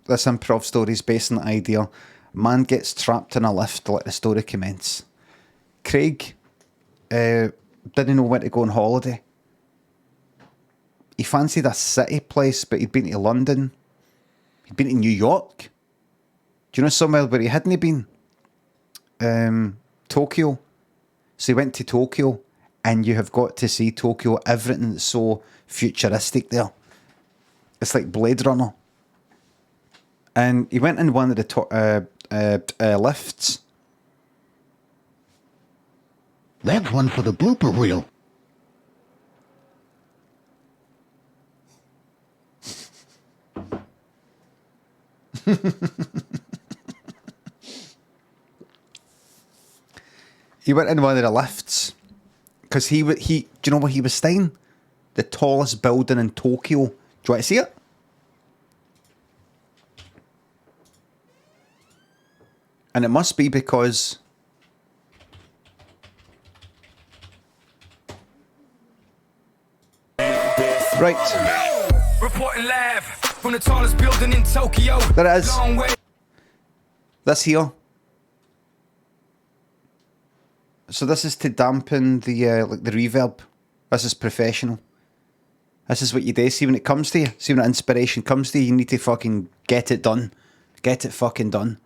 this improv story is based on the idea: man gets trapped in a lift. Let the story commence. Craig didn't know where to go on holiday. He fancied a city place, but he'd been to London. He'd been to New York. Do you know somewhere where he hadn't been? Tokyo. So he went to Tokyo, and you have got to see Tokyo. Everything's so futuristic there. It's like Blade Runner. And he went in one of the lifts. That's one for the blooper reel. He went in one of the lifts because do you know what he was staying? The tallest building in Tokyo. Do you want to see it? And it must be because right. Reporting live from the tallest building in Tokyo. There it is. This here. So this is to dampen the like the reverb. This is professional. This is what you do. See when it comes to you. See when inspiration comes to you. You need to fucking get it done. Get it fucking done.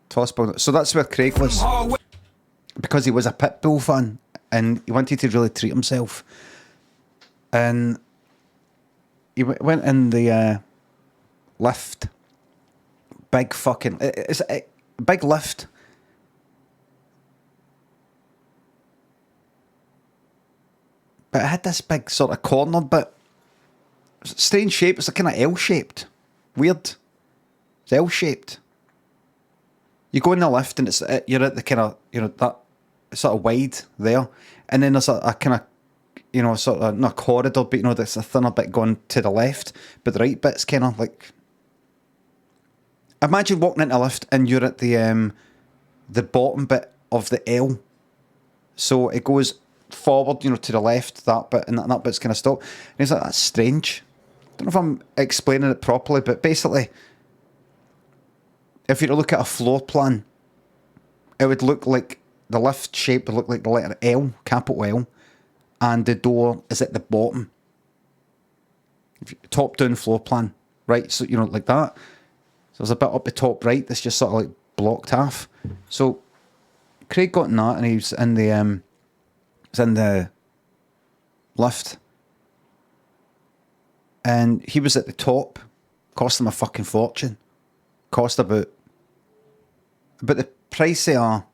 So that's where Craig was. Because he was a Pitbull fan and he wanted to really treat himself. And he went in the lift. Big fucking... It's a big lift. But it had this big sort of corner bit. Strange shape. It's like kind of L-shaped. Weird. It's L-shaped. You go in the lift and you're at the kind of, that sort of wide there. And then there's a kind of, sort of, not a corridor, but, there's a thinner bit going to the left. But the right bit's kind of like... Imagine walking into a lift and you're at the bottom bit of the L. So it goes forward, to the left, that bit, and that bit's kind of stopped. And he's like, that's strange. I don't know if I'm explaining it properly, but basically... If you were to look at a floor plan, it would look like the lift shape would look like the letter L, capital L, and the door is at the bottom. Top down floor plan, right? So, like that. So there's a bit up the top right that's just sort of like blocked half. So Craig got in that and he was in the lift. And he was at the top. Cost him a fucking fortune. Cost about the price they are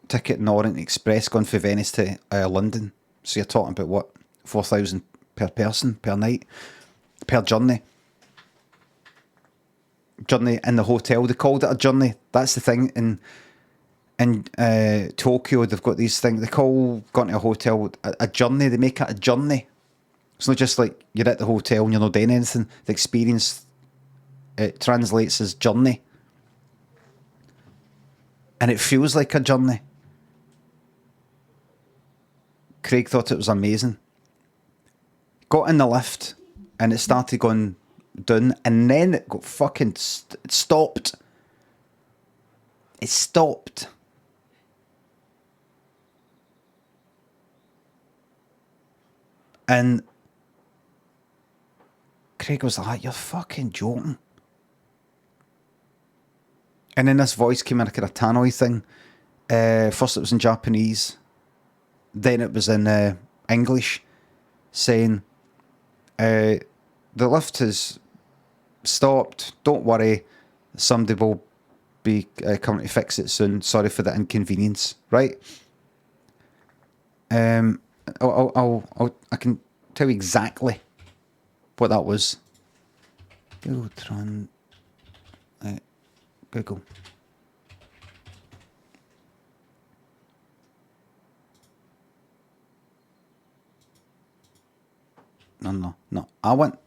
ticket in Orient Express going from Venice to London. So you're talking about what, 4,000 per person per night, per journey in the hotel. They called it a journey. That's the thing in Tokyo. They've got these things they call going to a hotel a journey. They make it a journey. It's not just like you're at the hotel and you're not doing anything. The experience, it translates as journey. And it feels like a journey. Craig thought it was amazing. Got in the lift and it started going down and then it got fucking it stopped. It stopped. And Craig was like, you're fucking joking. And then this voice came in, a kind of tannoy thing. First it was in Japanese. Then it was in English. Saying, the lift has stopped. Don't worry. Somebody will be coming to fix it soon. Sorry for the inconvenience. Right? I can tell you exactly what that was. Google. No. I went.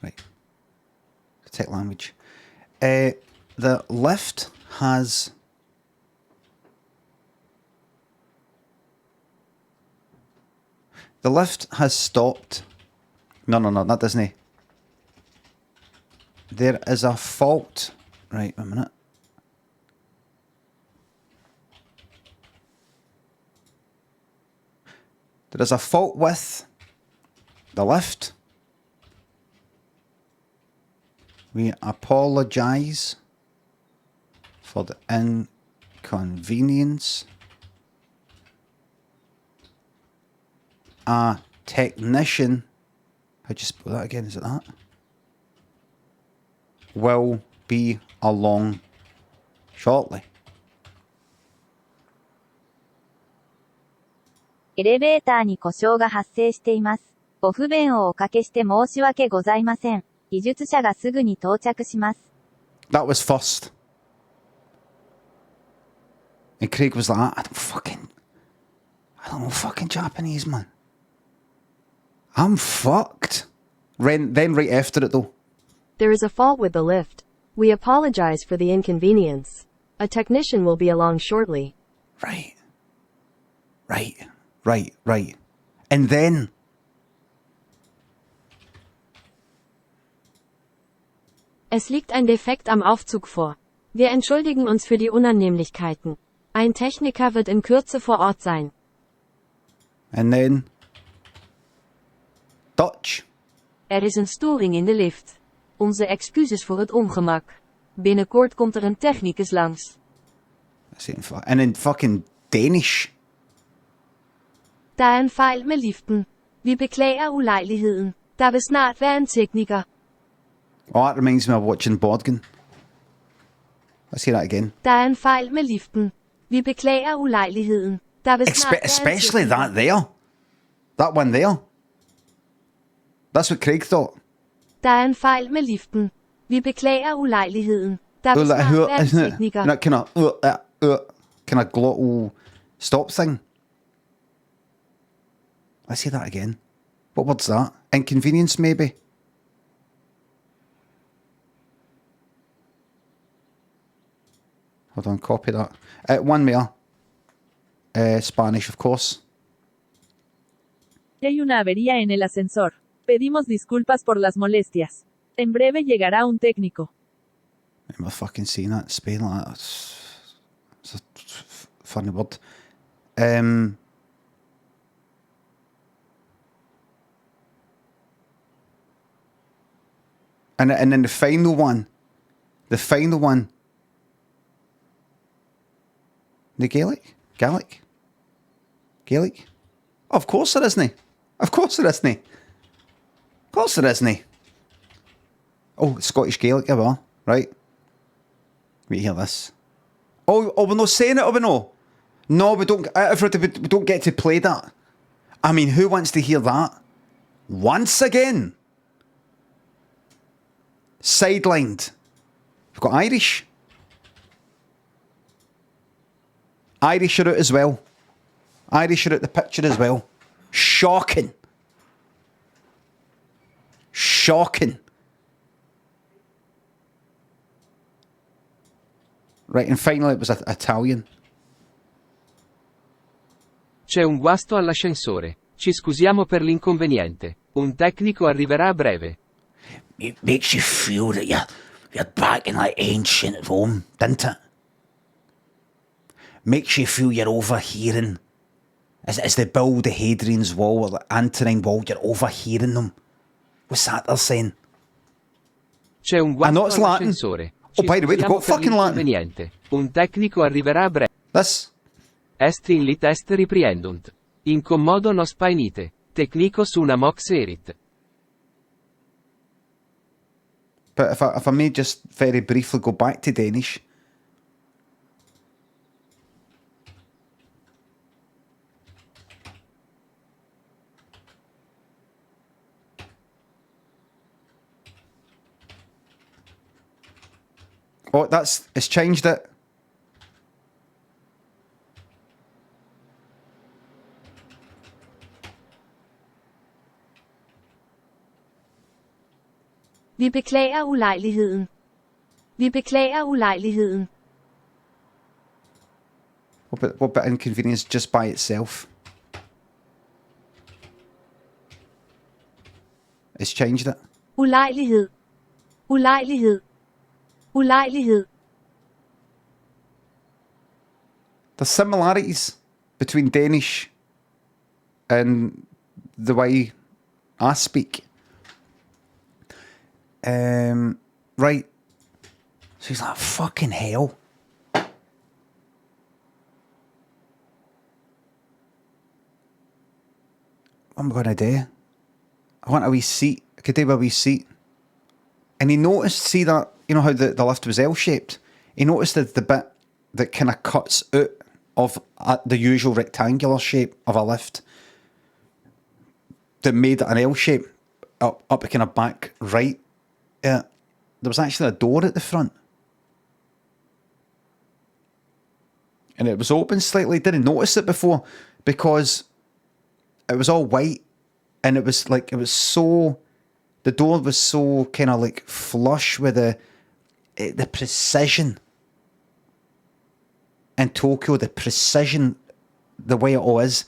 Right. Tech language. The lift has The lift has stopped. No, that doesn't. There is a fault. Right, a minute. There is a fault with the lift. We apologise for the inconvenience. A technician, how'd you spell that again? Is it that? Will be along shortly. エレベーターに故障が発生しています。ご不便をおかけして申し訳ございません。技術者がすぐに到着します。That was first. And Craig was like, I don't know fucking Japanese, man. I'm fucked. Then right after it though. There is a fault with the lift. We apologize for the inconvenience. A technician will be along shortly. Right. And then Es liegt ein Defekt am Aufzug vor. Wir entschuldigen uns für die Unannehmlichkeiten. Ein Techniker wird in Kürze vor Ort sein. And then Dutch. Er is een storing in de lift. Onze excuses voor het ongemak. Binnenkort komt er een technicus langs. And then fucking Danish. Der er en fejl med liften. Vi beklager ulejligheden. Der vil snart være en tekniker. Oh, that reminds me of watching Bodgan. Let's hear that again. Der er en fejl med liften. Vi beklager ulejligheden. Der vil snart være en Especially tekniker. that there. That one there. That's what Craig thought. Der er en fejl med liften. Vi beklager ulejligheden. Der vil snart være en tekniker. That kind of glottal stop thing. Let's hear that again. What word's that? Inconvenience, maybe? Hold on, copy that. One more. Spanish, of course. Hay una avería en el ascensor. Pedimos disculpas por las molestias. En breve llegará un técnico. I'm fucking seeing that in Spain like that. It's a funny word. And then the final one. The Gaelic? Gaelic? Oh, of course there isn't. Oh, Scottish Gaelic, yeah, well, right. Wait, hear this. Oh, we're not saying it, are we no? No, we don't get to play that. I mean, who wants to hear that? Once again. Sidelined. We've got Irish. Irish are out as well. Irish are out the picture as well. Shocking. Right, and finally it was Italian. C'è un guasto all'ascensore. Ci scusiamo per l'inconveniente. Un tecnico arriverà a breve. It makes you feel that you're back in like ancient Rome, doesn't it? Makes you feel you're overhearing. As they build the Hadrian's Wall or the Antonine Wall, you're overhearing them. What's that they're saying? C'è un I know guasto it's Latin. all'ascensore. Oh, by the way, they've got Ci scusiamo per fucking Latin. l'inconveniente. Un tecnico arriverà a breve. This. Est in lit est ripriendunt. Incommodo nos painite. Technicos una mox erit. But if I may just very briefly go back to Danish. Oh, it's changed it. Vi beklager ulejligheden. What about inconvenience just by itself? It's changed it. Ulejlighed. Ulejlighed. Ulejlighed. There's similarities between Danish and the way I speak. Right. So he's like, fucking hell. What am I going to do? I want a wee seat. I could do with a wee seat. And he noticed, see that, you know how the lift was L-shaped? He noticed that the bit that kind of cuts out of the usual rectangular shape of a lift that made it an L shape up the kind of back right. There was actually a door at the front. And it was open slightly. Didn't notice it before because it was all white and it was so, the door was so kind of like flush with the precision. In Tokyo, the precision, the way it all is,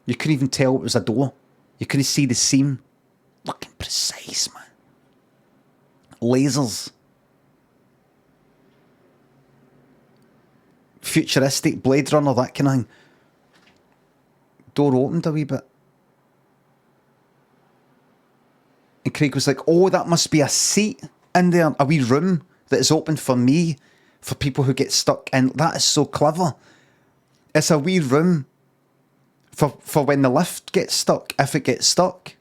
you couldn't even tell it was a door. You couldn't see the seam. Fucking precise, man. Lasers. Futuristic Blade Runner, that kind of thing. Door opened a wee bit. And Craig was like, oh, that must be a seat in there, a wee room that is open for me, for people who get stuck in. That is so clever. It's a wee room for when the lift gets stuck, if it gets stuck.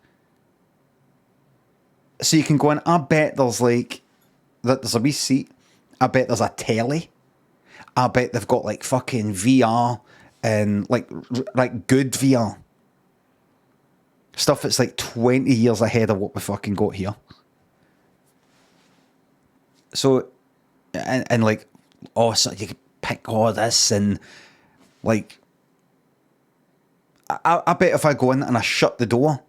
So you can go in. I bet there's there's a wee seat. I bet there's a telly. I bet they've got like fucking VR and like good VR. Stuff that's like 20 years ahead of what we fucking got here. So, and like, oh, so you could pick all this and like, I bet if I go in and I shut the door,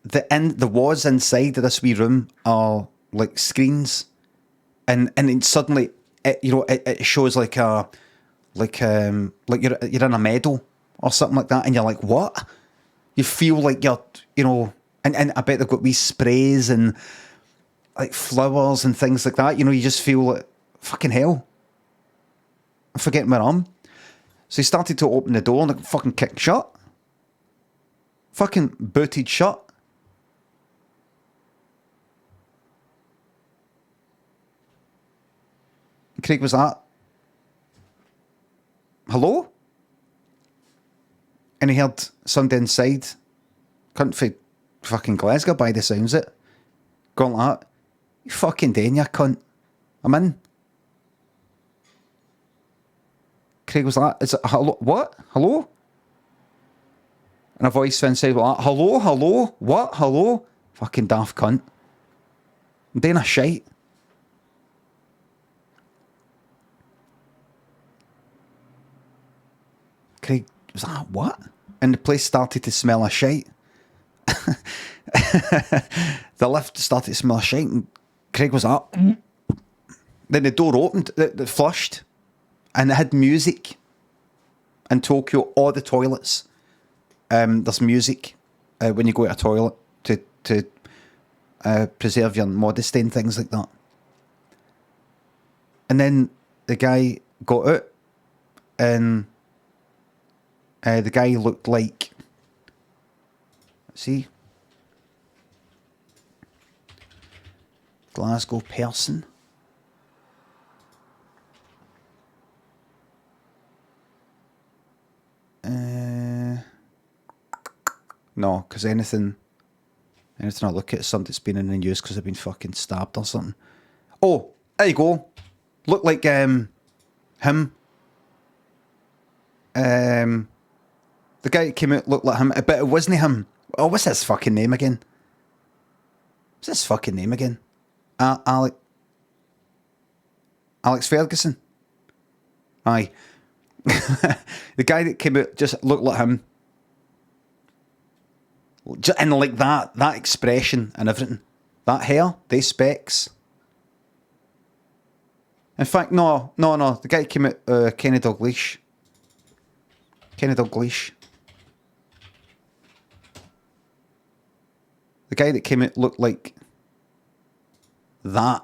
the walls inside of this wee room are like screens, and then suddenly it shows like you're in a meadow or something like that, and you're like, what? You feel like you're, and I bet they've got wee sprays and like flowers and things like that. You just feel like, fucking hell, I'm forgetting where I am. So he started to open the door and it fucking kicked shut. Fucking booted shut. And Craig was like, hello? And he heard somebody inside, cunt for fucking Glasgow by the sounds of it, going like that. You fucking doing, you cunt? I'm in. Craig was like, is it, hello, what? Hello? And a voice inside was like, hello, hello, what, hello? Fucking daft cunt. I'm doing a shite. Craig was like, what? And the place started to smell of shite. The lift started to smell of shite and Craig was like, then the door opened, it flushed, and it had music. In Tokyo, all the toilets, there's music when you go to a toilet to preserve your modesty and things like that. And then the guy got out, and the guy looked like, see, Glasgow person. No, because anything I look at is something that's been in the news because they've been fucking stabbed or something. Oh, there you go. Look like him. The guy that came out looked like him, but it wasn't him. Oh, what's his fucking name again? What's his fucking name again? Alex Ferguson. Aye. The guy that came out just looked like him. And like that expression and everything. That hair, they specs. In fact, no. The guy came out, Kenny Dalglish. Kenny Dalglish. The guy that came out looked like that.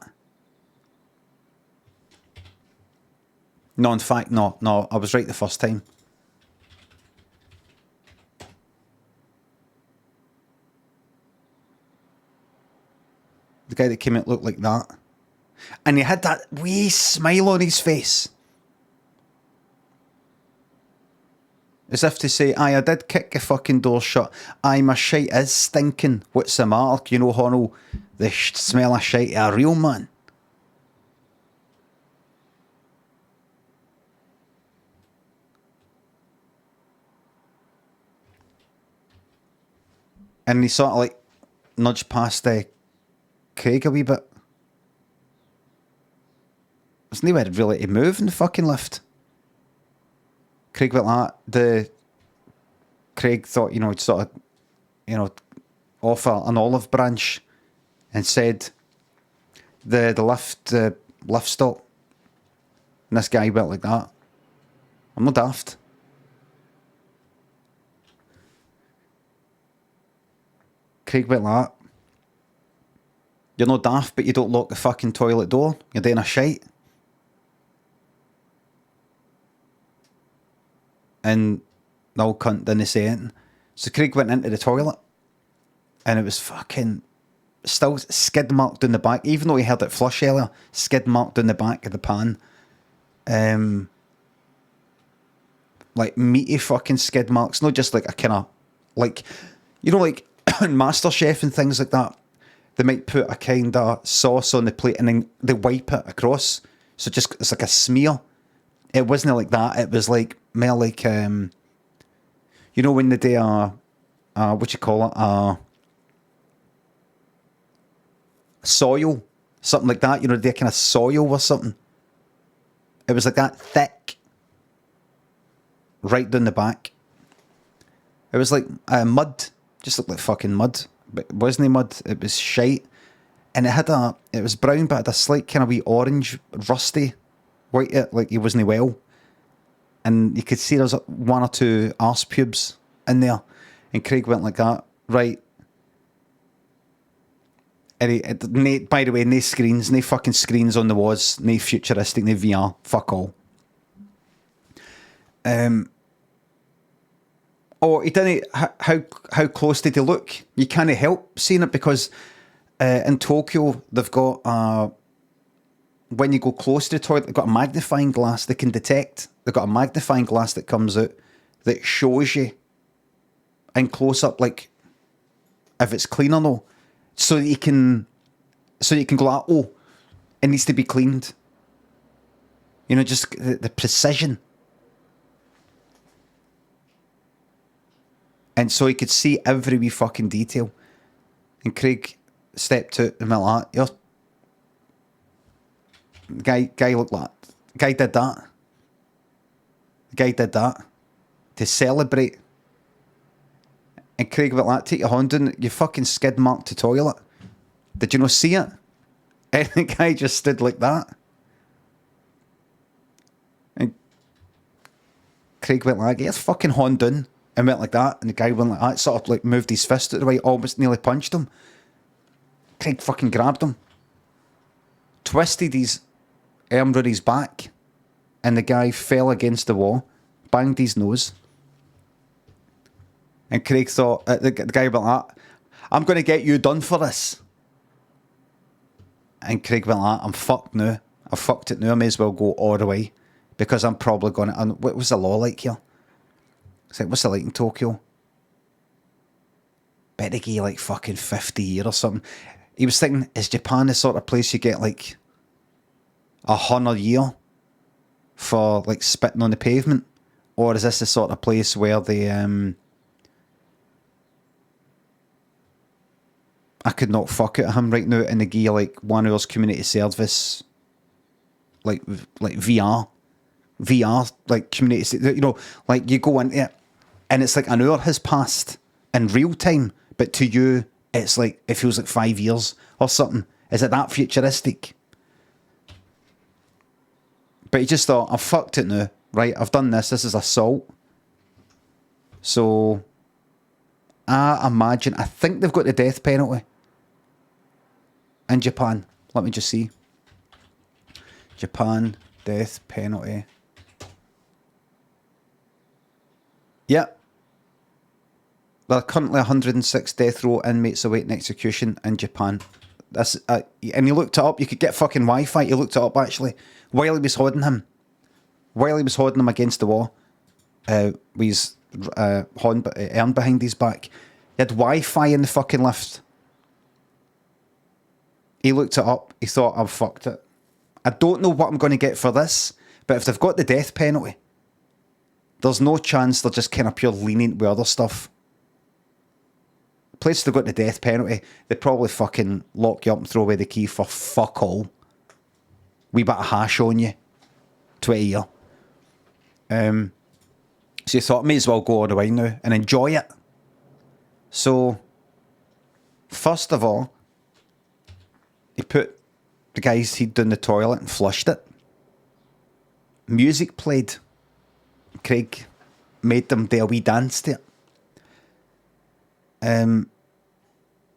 No, in fact, no, I was right the first time. The guy that came out looked like that. And he had that wee smile on his face. As if to say, aye, I did kick the fucking door shut. Aye, my shite is stinking. What's the matter? You know, Honno, the smell of shite of a real man. And he sort of like nudged past Craig a wee bit. There's nowhere really to move in the fucking lift. Craig went like that. Craig thought, you know, he'd sort of, you know, offer an olive branch and said the lift stop. And this guy went like that. I'm not daft. Craig went like that. You're not daft, but you don't lock the fucking toilet door. You're doing a shite. And the old cunt didn't say anything. So Craig went into the toilet. And it was fucking still skid marked in the back. Even though he heard it flush earlier, skid marked in the back of the pan. Like meaty fucking skid marks. Not just like a kind of, like, you know, like in MasterChef and things like that. They might put a kind of sauce on the plate and then they wipe it across. So just, it's like a smear. It wasn't like that. It was like, more like, you know, when they do what you call it, soil, something like that. You know, they kind of soil or something. It was like that thick, right down the back. It was like mud, just looked like fucking mud, but it wasn't mud. It was shite, and it was brown, but it had a slight kind of wee orange, rusty, white. Like he wasn't well. And you could see there was one or two arse pubes in there. And Craig went like that. Right. And by the way, no screens. No fucking screens on the walls. No futuristic, no VR. Fuck all. Oh, he didn't... How close did he look? You can't help seeing it because in Tokyo, they've got... when you go close to the toilet, they've got a magnifying glass they can detect. They've got a magnifying glass that comes out that shows you in close up, like if it's clean or no, so that you can go like, oh, it needs to be cleaned. You know, just the precision. And so he could see every wee fucking detail. And Craig stepped out and went like, you're guy looked like that. Guy did that. The guy did that to celebrate. And Craig went like, take your hand in, you fucking skid marked the toilet. Did you not see it? And the guy just stood like that. And Craig went like, get his fucking hand in, and went like that. And the guy went like that, sort of like moved his fist out the way, almost nearly punched him. Craig fucking grabbed him, twisted his arm around his back, and the guy fell against the wall, banged his nose. And Craig thought, the guy went like, I'm going to get you done for this. And Craig went like, I'm fucked now. I've fucked it now. I may as well go all the way because I'm probably going to... And what was the law like here? It's like, what's it like in Tokyo? Bet they give you like fucking 50 years or something. He was thinking, is Japan the sort of place you get like 100 year for like spitting on the pavement, or is this the sort of place where they I could not fuck it at him right now and they give you like 1 hour's community service, like VR like community, you know, like you go into it and it's like an hour has passed in real time, but to you it's like it feels like 5 years or something. Is it that futuristic? But he just thought, I've fucked it now, right? I've done this. This is assault. So I think they've got the death penalty in Japan. Let me just see. Japan, death penalty. Yeah. There are currently 106 death row inmates awaiting execution in Japan. This, and he looked it up. You could get fucking Wi-Fi. He looked it up, actually, while he was holding him. While he was holding him against the wall, with his arm behind his back. He had Wi-Fi in the fucking lift. He looked it up. He thought, I've fucked it. I don't know what I'm going to get for this, but if they've got the death penalty, there's no chance they're just kind of pure lenient with other stuff. Place they've got the death penalty, they probably fucking lock you up and throw away the key for fuck all. Wee bit of hash on you. 20 year. So you thought, may as well go all the way now and enjoy it. So, first of all, he put the guy's head down the toilet and flushed it. Music played. Craig made them do a wee dance to it. And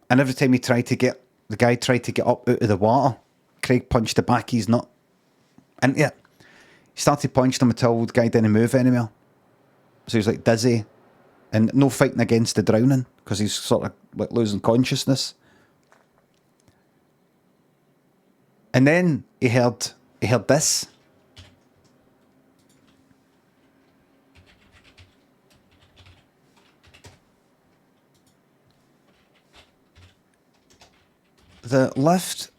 every time the guy tried to get up out of the water, Craig punched the back of his nut into it. He started punching him until the guy didn't move anymore. So he was like dizzy and no fighting against the drowning because he's sort of like losing consciousness. And then he heard this. The lift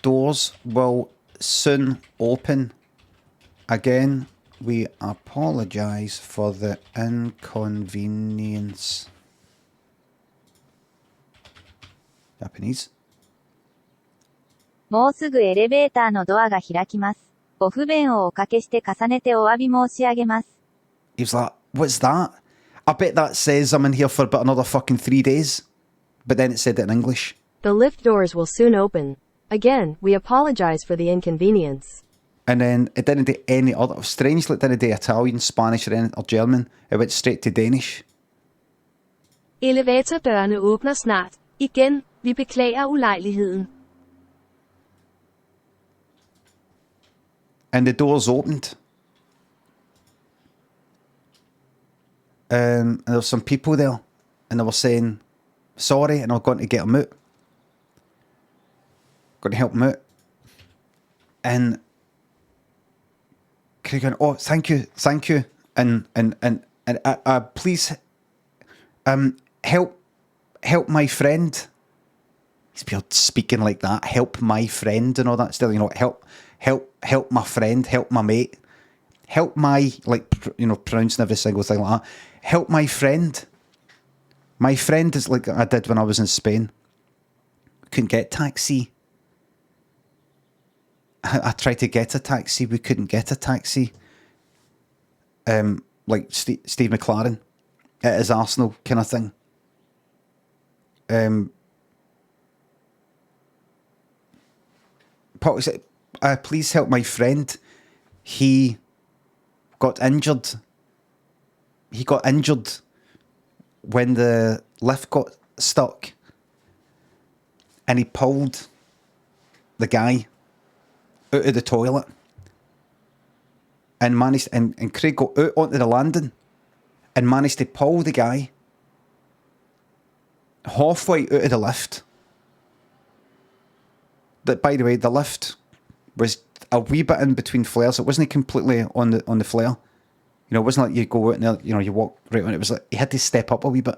doors will soon open. Again, we apologise for the inconvenience. Japanese. もうすぐエレベーターのドアが開きます。ご不便をおかけして重ねてお詫び申し上げます。He was like, what's that? I bet that says I'm in here for about another fucking 3 days. But then it said it in English. The lift doors will soon open. Again, we apologize for the inconvenience. And then it didn't do any other. Strangely, it didn't do Italian, Spanish, or German. It went straight to Danish. Elevatordørene åbner snart. Igen, vi beklager ulejligheden. And the doors opened. And there were some people there. And they were saying, sorry, and I'm going to get them out. Going to help them out. And Craig going, oh, thank you. And please, help my friend. He's weird speaking like that. Help my friend and all that. Still, help my friend, help my mate. Help my, pronouncing every single thing like that. Help my friend. My friend is like I did when I was in Spain. Couldn't get taxi. I tried to get a taxi. We couldn't get a taxi. Like Steve McLaren at his Arsenal kind of thing. Please help my friend. He got injured. He got injured when the lift got stuck. And he pulled the guy out of the toilet. And managed, and Craig got out onto the landing and managed to pull the guy halfway out of the lift. That, by the way, the lift was a wee bit in between flares. It wasn't completely on the flare. It wasn't like you go out and there, you walk right on it. It was like he had to step up a wee bit.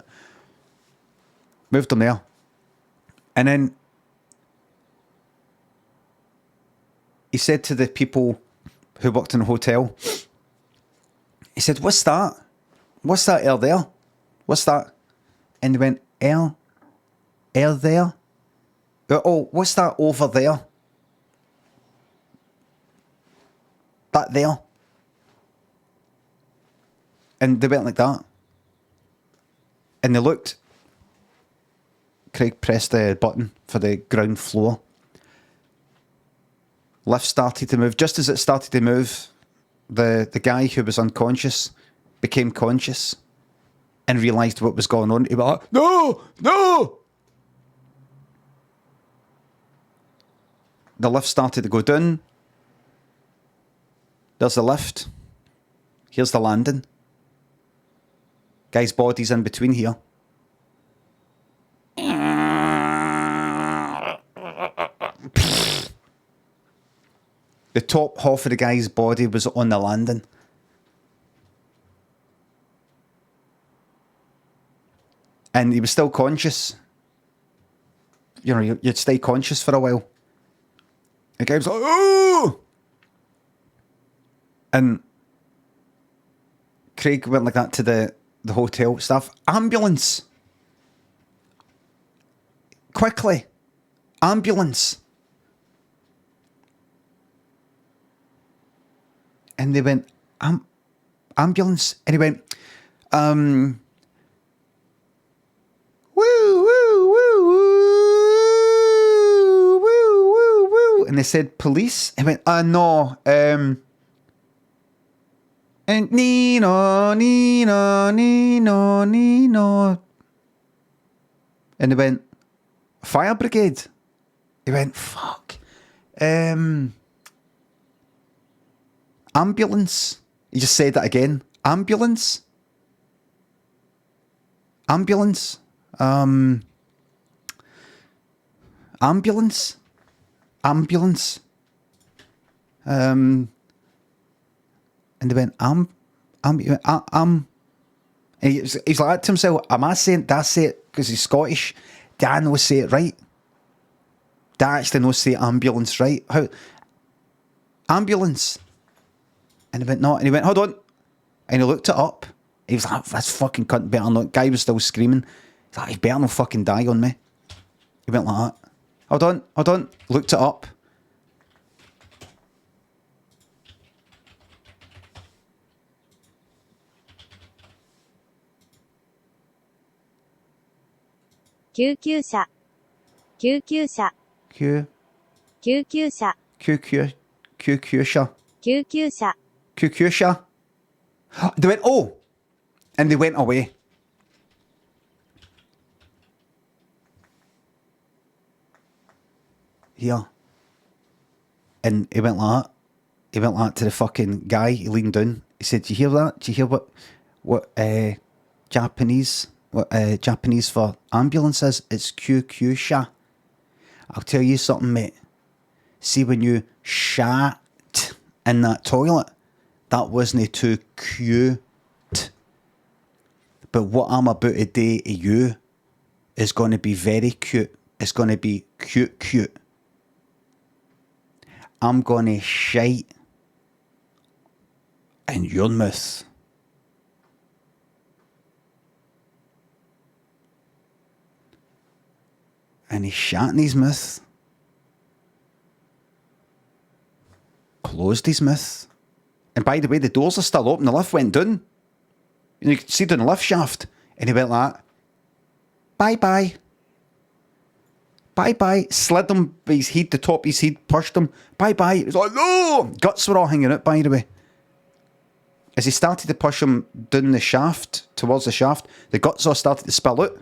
Moved him there. And then he said to the people who worked in the hotel, he said, what's that? What's that air there? What's that? And they went, air there? Oh, what's that over there? That there? And they went like that. And they looked. Craig pressed the button for the ground floor. Lift started to move. Just as it started to move, the guy who was unconscious became conscious and realised what was going on. He was like, no, no! The lift started to go down. There's the lift. Here's the landing. Guy's body's in between here. The top half of the guy's body was on the landing. And he was still conscious. You know, you'd stay conscious for a while. The guy was like, oh! And Craig went like that to the hotel staff. Ambulance! Quickly! Ambulance! And they went, ambulance? And he went, woo, woo, woo, woo, woo, woo, woo. And they said, police? He went, no, and Nino, Nino, Nino, Nino. And they went, fire brigade? He went, fuck. Ambulance. He just said that again. Ambulance. Ambulance. Ambulance. Ambulance. And they went, and he's like to himself, am I saying, did I say it because he's Scottish? Did I not say it right? Did I actually not say ambulance right? How? Ambulance. And he went, no. And he went, hold on. And he looked it up. He was like, this fucking cunt better not. Guy was still screaming. He's like, he better not fucking die on me. He went like that. Hold on. Looked it up. Q. Q. They went, oh! And they went away. Here. And he went like that. He went like that to the fucking guy. He leaned down. He said, do you hear that? Do you hear what Japanese for ambulance is? It's QQ-sha. I'll tell you something, mate. See, when you shat in that toilet, that wasn't too cute. But what I'm about to do to you is going to be very cute. It's going to be cute. I'm going to shite in your mouth. And he shat in his mouth. Closed his mouth. And by the way, the doors are still open. The lift went down. And you could see down the lift shaft. And he went like that. Bye-bye. Bye-bye. Slid him by his head, the top of his head, pushed him. Bye-bye. He was like, no! Guts were all hanging out, by the way. As he started to push him down the shaft, towards the shaft, the guts all started to spill out.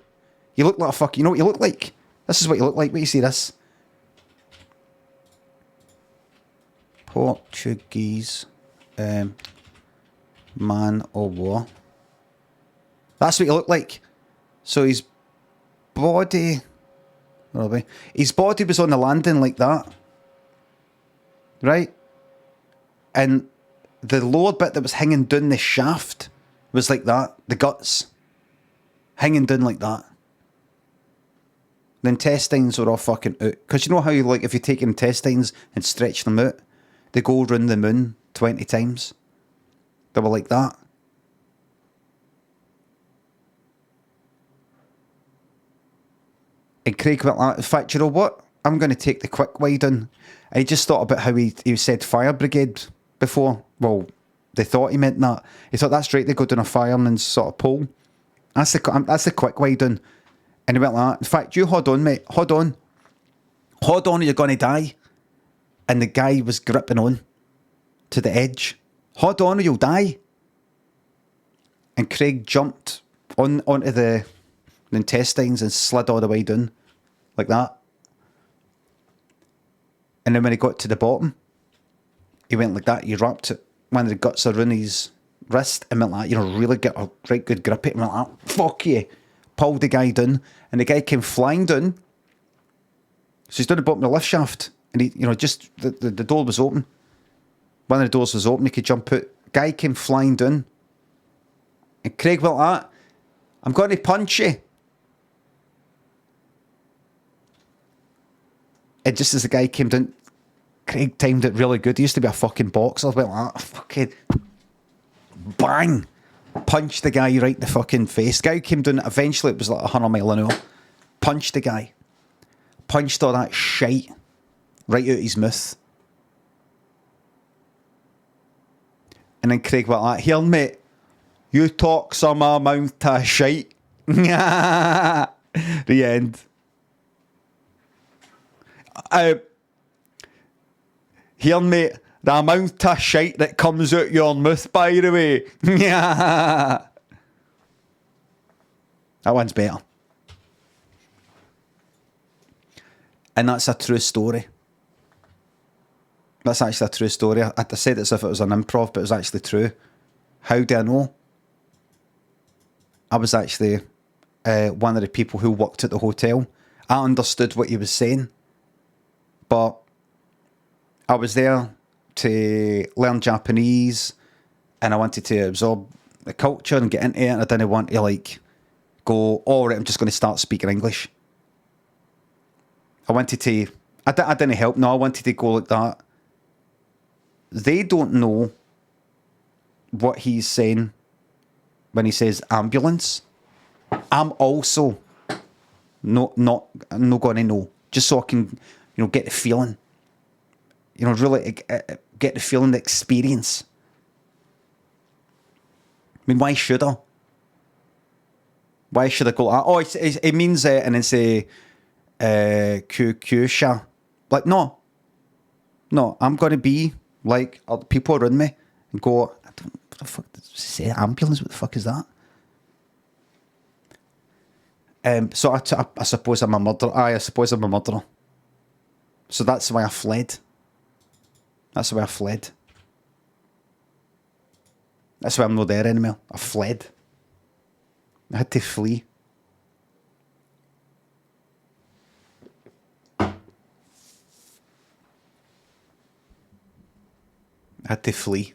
You look like a fuck. You know what you look like? This is what you look like. Wait, you see this? Portuguese man o' war. That's what you look like. So his body... Where are we? His body was on the landing like that. Right? And the lower bit that was hanging down the shaft was like that. The guts. Hanging down like that. The intestines were all fucking out. Because you know how, like, if you take intestines and stretch them out, they go round the moon 20 times. They were like that. And Craig went like, in fact, you know what? I'm going to take the quick way down. I just thought about how he said fire brigade before. Well, they thought he meant that. He thought, that's right, they go down a fireman's sort of pole. That's the quick way down. And he went like that. In fact, you hold on, mate. Hold on. Hold on or you're going to die. And the guy was gripping on to the edge hold on or you'll die. And Craig jumped onto the intestines and slid all the way down, like that. And then when he got to the bottom, he went like that. He wrapped it, one of the guts around his wrist and went like, really get a right good grip it and went like, fuck you. Pulled the guy down, and the guy came flying down. So he's down the bottom of the lift shaft, and he, just the door was open. One of the doors was open, he could jump out. Guy came flying down. And Craig went like that. I'm going to punch you. And just as the guy came down, Craig timed it really good. He used to be a fucking boxer. Went like that. Fucking bang. Punched the guy right in the fucking face. Guy came down. Eventually it was like 100 mile an hour. Punched the guy. Punched all that shite right out his mouth. And then Craig went like, here mate, you talk some amount of shite. The end. Here mate, the amount of shite that comes out your mouth, by the way. That one's better. And that's a true story. That's actually a true story. I said it as if it was an improv, but it was actually true. How do I know? I was actually one of the people who worked at the hotel. I understood what he was saying, but I was there to learn Japanese, and I wanted to absorb the culture and get into it, and I didn't want to go, all right, I'm just going to start speaking English. I wanted to, I didn't help, no, I wanted to go like that. They don't know what he's saying when he says ambulance. I'm also not going to know, just so I can, get the feeling. Really get the feeling, the experience. I mean, why should I? Why should I go, oh, it means, and then say, Kyusha. Like, no, I'm going to be like people around me and go, what the fuck does it say? Ambulance? What the fuck is that? So I suppose I'm a murderer. I suppose I'm a murderer. So that's why I fled. That's why I fled. That's why I'm not there anymore. I fled. I had to flee. I had to flee.